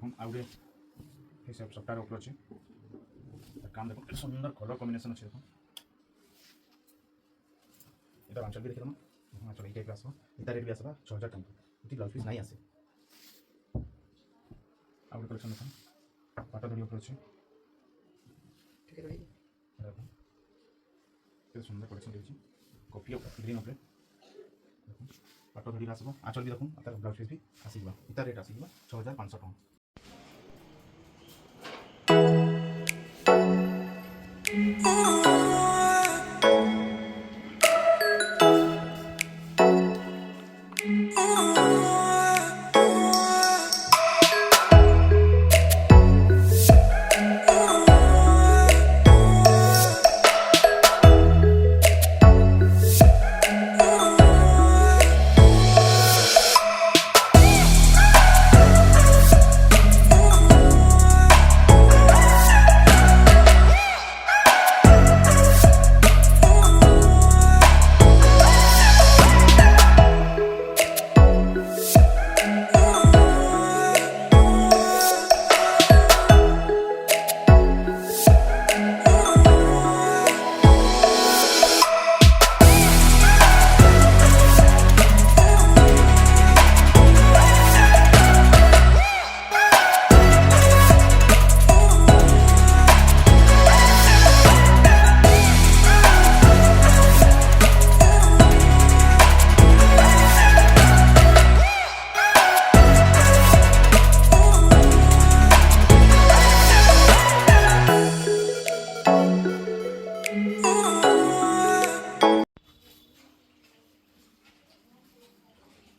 देखो आउ गए सब सप्ताह ऊपर अच्छे काम देखो सुंदर कलर कॉम्बिनेशन अच्छे देखो इधर आंचल भी देखिए तुम आंचल ये आसो इतना रेट भी आसवा 6000 टଙ୍କା ये ब्लाउज पीस नहीं आसे आउ गए कलेक्शन देखो पाट धड़ी ऊपर अच्छे सुंदर कलेक्शन देखिए कॉफी ग्रीन उपरे पाट धड़ी आसो आंचल भी देखो तार ब्लाउज पीस भी आसीबा इतना रेट आसीबा 6500 टଙ୍କା।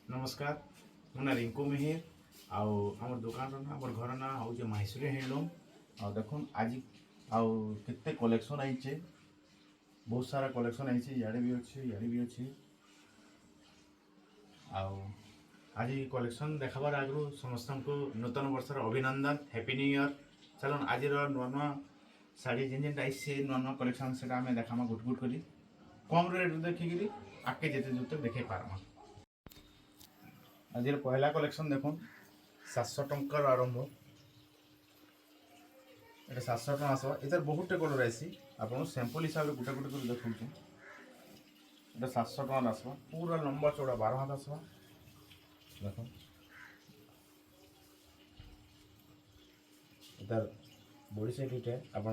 नमस्कार मो ना रिंकू मिहिर आम दुकान ना आम घर ना हूँ माहेश्वरी हैंडलूम आ देखो आज आते कलेक्शन आईचे बहुत सारा कलेक्शन आई इे भी अच्छे इे भी अच्छे आज कलेक्शन देखार आगु समस्त को नूतन वर्षर अभिनंदन हैप्पी न्यू ईयर चलन आज नुआ नुआ शाढ़ी जेन जेन आई नुआ नुआ कलेक्शन से देखा गुट गुट कर कम रेट देखिकी आगे जिते जुते देखे पार्मा आज पहला कलेक्शन देखो 700 टंकार आरंभ ये 700 टका आसवा इधर बहुत कलर आसी आप सैंपल हिसाब से गोटे गोटे कर देखा ये 700 टका आसवा पूरा लंबा चौड़ा 12 हाथ आसवा देखो इधर बड़ी साइड इटे आप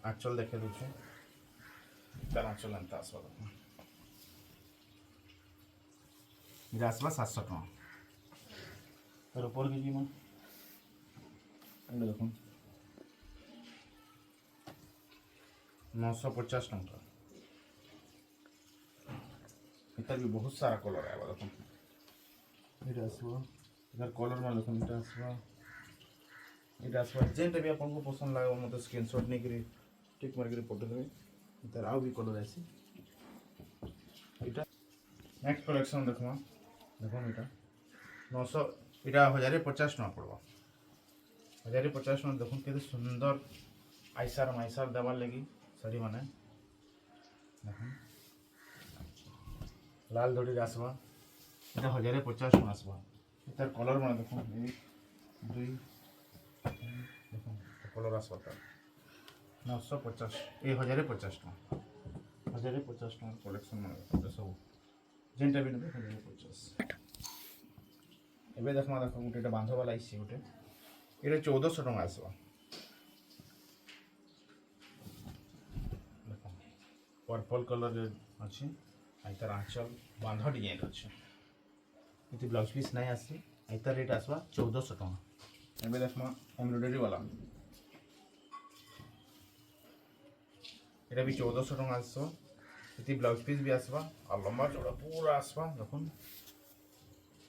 आंचल देखे दूचे तार आंचल एंता आसवा देखो ये आसवा 700 टका तार ऊपर की जी देखो 950 टंका इधर भी बहुत सारा कलर है देखो ये आसवा इधर कलर में देखो ये आसवा जेनटा भी आपको पसंद लगे मतलब स्क्रीनशॉट नहीं करी टिक मार कर पठेदेवे इधर आउ भी कलर आसी नेक्स्ट कलेक्शन देखो देखो ये 900 इटा 1050 टका पड़वा 1050 टका देखो के सुंदर आइसार माइसार देवार लगी शाढ़ी माने देखो लाल धड़ी आसवा इटा 1050 टका आसवा इतार कलर माने देखो 1 2 देखो कलर आसवा तार 950 ए 1050 टका 1050 टका कलेक्शन माने सब जेनटा भी ने 1050 एबे देखमा देखो गोटे बांध वाला आइसी गोटे ये 1400 टका आसवा देखो पर्पल कलर अच्छे तार आंचल बांध डिजाइन अच्छे ये ब्लाउज पीस नहीं आसी तार रेट आसवा 1400 टका एबे देखमा एम्ब्रॉयडरी वाला ये भी 1400 टका आसवा ये ब्लाउज पीस भी आसवा और लंबा चौड़ा पूरा आसवा देखो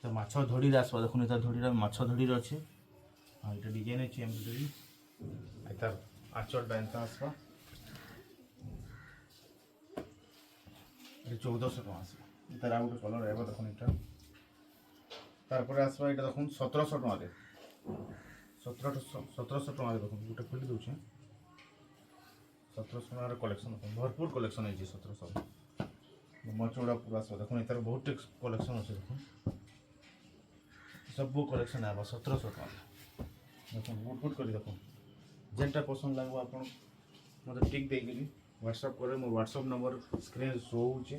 तो माछ धड़ी आसवा देखो इधर धड़ी माछ धड़ी अच्छे हाँ ये डिजाइन अच्छे एम्ब्रॉयडरी तार आंचलटा एंता आसवा 1400 टका आसवा तार आउ गोटे कलर है देखो यहाँ तार आसवा ये देखो 1700 टका 1700 टका देखो गोटे खोली दूचे 1700 टका कलेक्शन देखो भरपूर कलेक्शन है 1700 मचौड़ा पूरा आसवा देखो ये बहुत कलेक्शन अच्छे देखो सब कलेक्शन है 1700 टका देखो দেখুন গুট গুট করে দেখুন যেটা পছন্দ লাগবে ଆପଣ ମୋତେ ଟିକ୍ ଦେଇକିରି ହ୍ୱାଟ୍ସଆପ୍ କରେ। ମୋ ହ୍ୱାଟ୍ସଆପ୍ ନମ୍ବର ସ୍କ୍ରିନ୍ ଶୋ ହେଉଛି।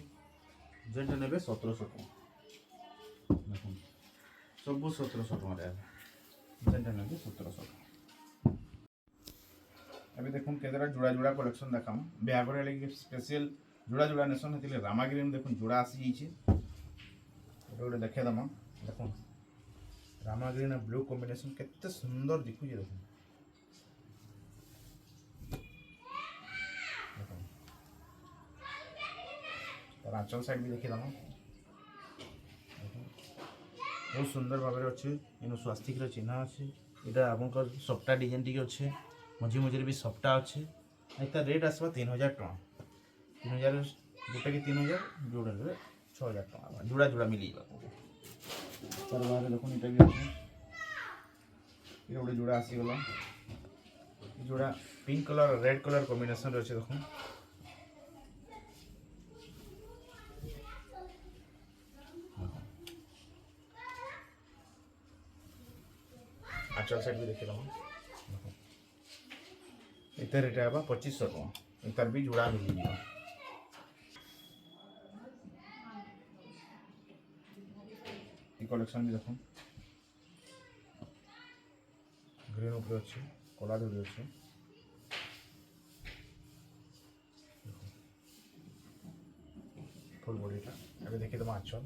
ଯେଟା ନେବେ 1700 ଟଙ୍କା ଦେଖୁন ସବୁ 1700 ଟଙ୍କାରେ ଯେଟା ନେବେ 1700 ଟଙ୍କା। ଏବେ ଦେଖୁନ୍ କେତେଟା ଯୋଡ଼ା ଯୋଡ଼ା କଲେକ୍ସନ୍ ଦେখাম ବିହାଘର ଲାଗି ସ୍ପେଶିଆଲ ଯୋଡ଼ା ଯୋଡ଼ା ନେସନ୍ ହେଥିଲେ ରାମାଗିରି ଦେଖୁନ୍ ଯୋଡ଼ା ଆସିଯାଇଛି। এটা ଗୋଟେ ଦେଖେଇଦେମା ଦେଖୁନ୍ ରାମାଗିରି ନା ବ୍ଲୁ କମ୍ବିନେସନ୍ କେତେ ସୁନ୍ଦର ଦିଶୁଛି ଦେଖୁନ୍ ଦେଖୁନ୍ ତାର ଆଞ୍ଚଲ ସାଇଡ୍ ବି ଦେଖିଦେମା ବହୁତ ସୁନ୍ଦର ଭାବରେ ଅଛି। ଏନୁ ସ୍ୱାସ୍ତିକର ଚିହ୍ନ ଅଛି। ଏଇଟା ଆପଣଙ୍କର ସପ୍ଟା ଡିଜାଇନ୍ ଟିକେ ଅଛି ମଝି ମଝିରେ ବି ସପ୍ଟା ଅଛି। ଏଇଟା ରେଟ୍ ଆସିବ 3000 ଟଙ୍କା 3000 ଗୋଟେ କି 3000 ଯୋଡ଼ା ନେବେ 6000 ଟଙ୍କା ଯୋଡ଼ା ଯୋଡ଼ା ମିଳିଯିବ ଆପଣଙ୍କୁ। ତାର ବାହାରେ ଦେଖୁନ୍ ଏଇଟା ବି ଅଛି। ଏଇଟା ଗୋଟେ ଯୋଡ଼ା ଆସିଗଲା। ଏ ଯୋଡ଼ା ପିଙ୍କ କଲର୍ ରେଡ୍ କଲର୍ କମ୍ବିନେସନ୍ରେ ଅଛି ଦେଖୁନ୍ आंचल साइड भी देखिए इतना रेट है 2500 टका इतर भी जोड़ा मिल जाएगा। कलेक्शन भी देखो ग्रीन ऊपर अच्छे कला धरी अच्छे फुल बॉडीटा अभी देखिए तुम आंचल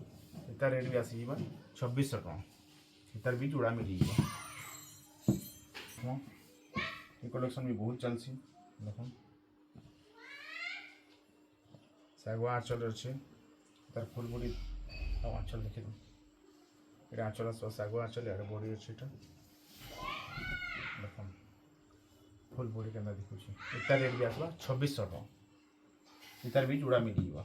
इतर रेट भी आसी 2600 टका इतर भी जोड़ा मिल जाएगा। ये कलेक्शन भी बहुत चलसी देखो सागवा आंचल अच्छे तार फुल बॉडी आंचल देखिए तुम ये आंचल आसवा सागवा आंचल यार बॉडी अच्छे देखो फुल बॉडी के देखुची इतार रेट भी आसवा 2600 टका इतार भी जोड़ा मिल जाएगा।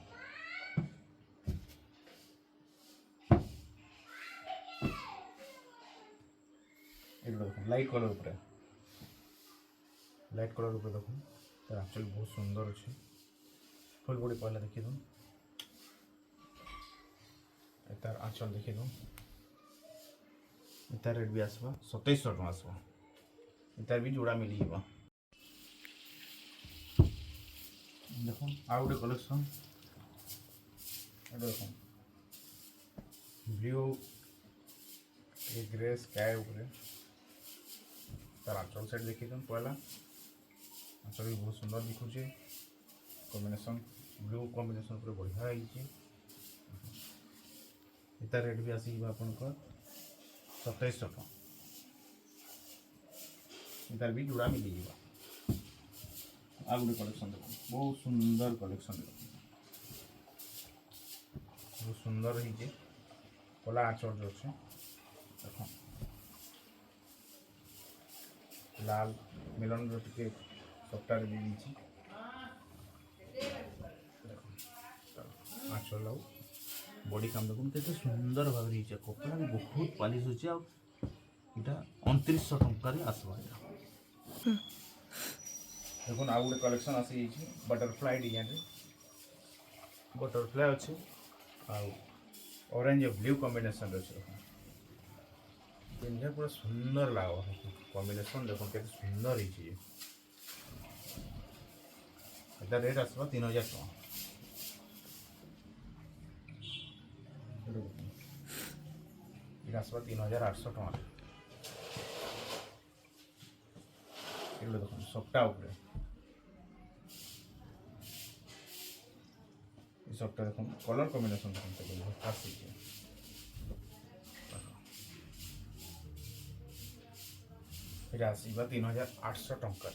देखो लाइट कलर ऊपर देखो तार आंचल बहुत सुंदर अच्छे फुल बॉडी पहले देखिए तुम तार आंचल देखिए तुम इतार रेट भी आसवा 2700 टका आसवा इतार भी जोड़ा मिल जाएगा। देखो आउ गोटे कलेक्शन देखो ब्लू ग्रे स्काई ऊपर तार आंचल साइड देखिए तुम पहला आंचल भी बहुत सुंदर दिखुचे कॉम्बिनेशन ब्लू कॉम्बिनेशन पूरा बढ़िया है। इतार रेट भी आसी आपंकर 2700 टका इतार भी जोड़ा मिल जाएगा। आ गोटे कलेक्शन देखो बहुत सुंदर कलेक्शन बहुत सुंदर रही कला आंचल जो अच्छे देखो लाल मिलन टे सप्ताह दी आंचल आउ बॉडी काम देखो के सुंदर भाव कपड़ा भी बहुत पॉलिश अच्छे आउ 2900 टकर आसवा देखो आउ गोटे कलेक्शन आसी बटरफ्लाई डिजाइन बटरफ्लाई अच्छे ऑरेंज ब्लू कॉम्बिनेशन अच्छे पिंधा पूरा सुंदर लगा कॉम्बिनेशन देखो के सुंदर है रेट आसवा 3000 टका आसवा 3800 टका देखो सप्ता सप्ता देखो कलर कॉम्बिनेशन देखो खास ये आसवा 3800 टकर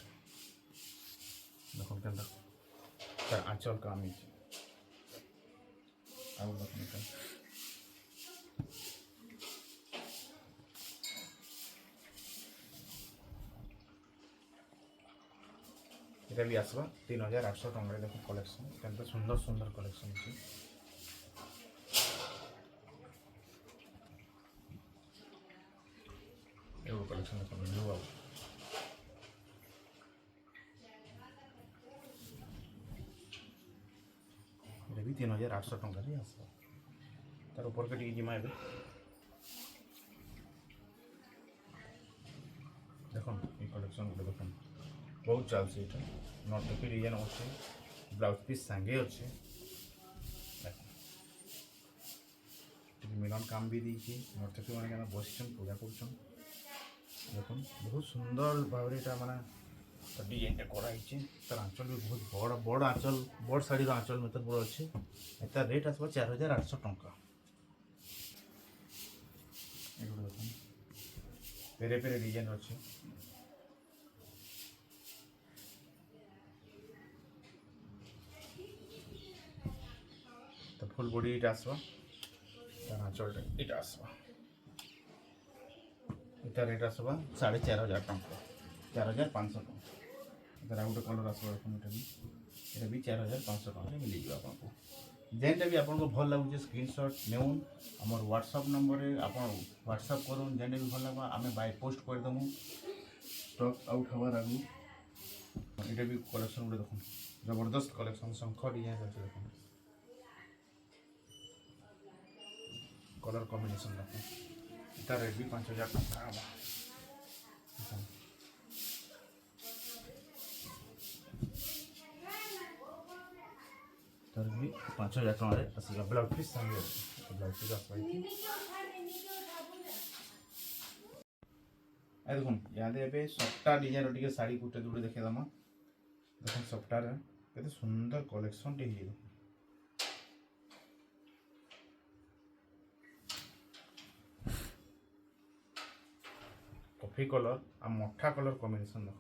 देखो के आंचल काम এটা भी आसवा 3800 टकर देखो कलेक्शन के सुंदर सुंदर कलेक्शन अच्छे कलेक्शन देखो ब्लू आउ ये भी 3800 टकर आसवा तार ऊपर के जिमा देखो कलेक्शन गुटे देखुन बहुत चलसी ये नर्तकी डिजाइन अच्छे ब्लाउज पिस सांगे अच्छे मिलन काम भी दीची नर्तकी मैंने क्या बस पूजा कर देखुन बहुत सुंदर भाव मैंने डिजाइन कराई तार आंचल भी बहुत बड़ बड़ आंचल बड़ शाढ़ी आंचल मतलब बड़ अच्छे तार रेट आस 4800 टंका देखुन पेरे पेरे डिजाइन अच्छे तो फुल बॉडी ये आसवा तार आंचल ये आसवा इतना रेट आसवा 4500 टंका 4500 टंका इधर गोटे कलर आसवा देखो ये भी 4500 टंका मिल जाए आपको जेनटा भी आपको भल लगुचे स्क्रीनशॉट नेउन आमर व्हाट्सएप नंबर आप व्हाट्सएप करूँ जेनटा भी भल लगा आम बाय पोस्ट करदेमु स्टॉक आउट हबार आगु ये भी कलेक्शन गोटे देखो जबरदस्त कलेक्शन शंख डिजाइन अच्छे देखो कलर कॉम्बिनेशन देखो इतना रेट भी 5000 टंका हम तर भी 5000 टंका आसगा ब्लाउज पिस संगे ब्लाउज पिस आसपाई देखुन यादे ए सप्ताह डिजाइन टे शाढ़ी गुटे दुटे देखे दमा देखो सप्ताह के सुंदर कलेक्शन टे कॉफी कलर आ मठा कलर कॉम्बिनेशन देख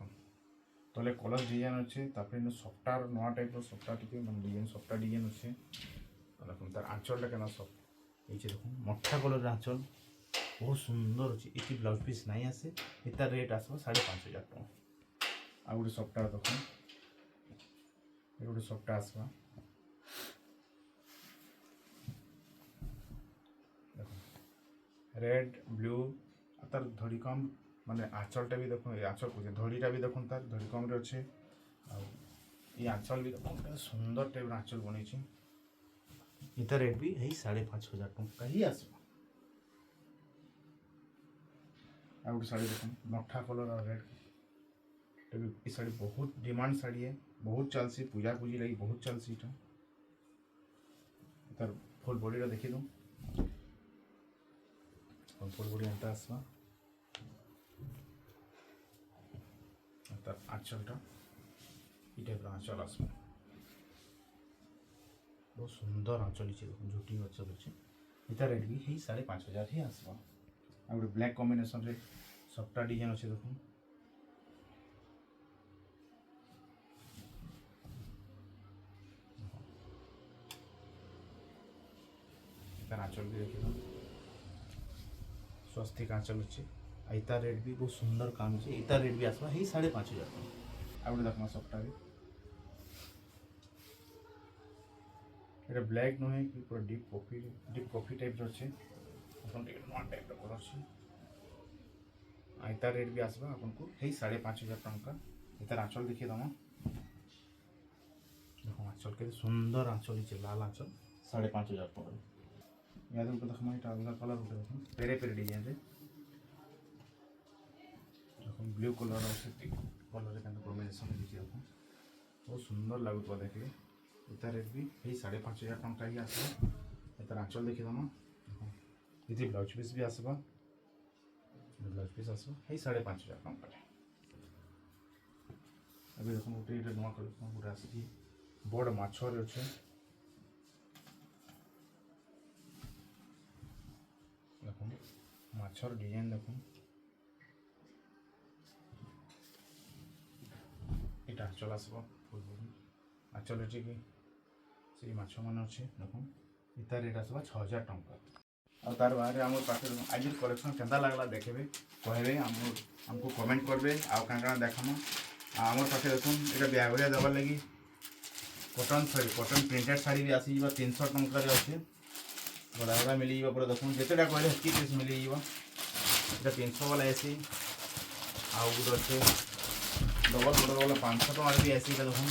तले कलर डिजाइन अच्छे तापर सफ्टार नुआ टाइप सफ्टा टे डिजाइन सफ्टा डिजाइन अच्छे देखो तार आंचल टा सफ्ट ये देखो मठा कलर आंचल बहुत सुंदर अच्छे ये ब्लाउज पिस नहीं आसे इतना रेट आस 5500 टंका आ गोटे सफ्टा देख गोटे सफ्टा आसवा देख रेड ब्लू तार धड़ी कम माने आंचलटा भी देखो आंचल कहे धड़ीटा भी देखो तार धड़ी कम अच्छे ये आंचल भी देखो सुंदर टाइप आंचल बनी इतना रेट भी यही 5500 टंका ही आसवा आ गोटे शाढ़ी देखो मठा कलर और रेड ये शाढ़ी बहुत डिमांड शाढ़ी है बहुत चलसी पूजा पूजी लगी बहुत चलसी तार फुल बॉडी देखी दूँ फुल बॉडी एंटा आसवा तार आंचलटा ये टाइप आंचल आसवा बहुत सुंदर आंचल देखो झुटी आंचल अच्छे इतना रेट भी यही 5500 ही आसवा आ गोटे ब्लैक कॉम्बिनेशन रे सफ्टा डिजाइन अच्छे देखो तार आंचल भी देखिए स्वस्तिक आंचल अच्छे इतना रेट भी बहुत सुंदर काम है इतना रेट भी आसवा यही 5500 टंका आ गोटे देखना सफ्टा ये ब्लैक नुहे कि पूरा डीप कॉफी टाइप अच्छे नुआ टाइप कलर अच्छे इतना रेट भी आसवा आपको यही 5500 टंका इतार आंचल देखिए दमा देखो आंचल के सुंदर आंचल लाल आंचल 5500 टंका याद गोटे देखमा ये अलग कलर गोटे देख पेरे पेरे डिजाइन रे देखो ब्लू कलर कलर कॉम्बिनेशन देखिए देखो बहुत सुंदर लगुवा देखिए इतना रेट भी यही 5500 टंका ही आसवा इतार आंचल देखिए दमा ये ब्लाउज पिस भी आसवा ब्लाउज पिस आसवा यही 5500 टंका अभी देखो गोटे नुआ कलेक्शन गोटे आसी बड़ माछर अच्छे देखो माछर डिजाइन देखो ये आंचल आसवा फुल बॉडी आंचल अच्छे कि से माछ मान अच्छे देखो इतना रेट आसवा 6000 टंका और तार बाहर आम पाखे आज कलेक्शन केन्ता लगला देखे कहे आमको कमेंट करेंगे आउ क्या देखमा आम पाखे देखो ये ब्याहरिया देवार लगी कटन शाढ़ी कटन प्रिंटेड शाढ़ी भी आसी 300 टंका अच्छे बड़ा बड़ा मिल जाए पूरा देखो जितेटा कहले हेतकी पीस मिल जाए 300 वाला ऐसी आउ गोटे अच्छे डबल बॉर्डर वाला 500 टंका भी ऐसी देखो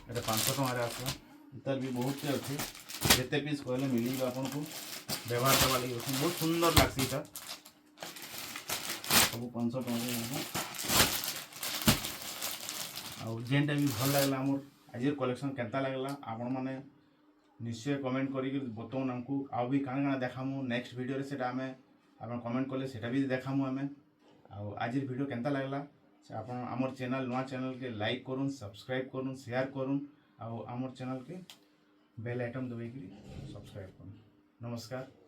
ये 500 टंका आसवा इतार भी बहुत अच्छे जिते पीस कहले मिल जाए आपको व्यवहार करवा लगे बहुत सुंदर लगसी सब 500 टଙ୍କା आउ जेनटा भी भल लगला आमर आज कलेक्शन केनता लगला आपण माने निश्चय कमेंट करी बताऊन आमको आउ भी काण काण देखामु नेक्स्ट वीडियो रे सेटा आमे आपण कमेंट कले सेटा भी देखामु आमे आउ आज वीडियो केनता लगला से आपण आमर चैनल नवा चैनल के लाइक करूँ सब्सक्राइब करूँ शेयर करूँ आउ आमर चैनल के बेल आइटम दबाई सब्सक्राइब करूँ। नमस्कार।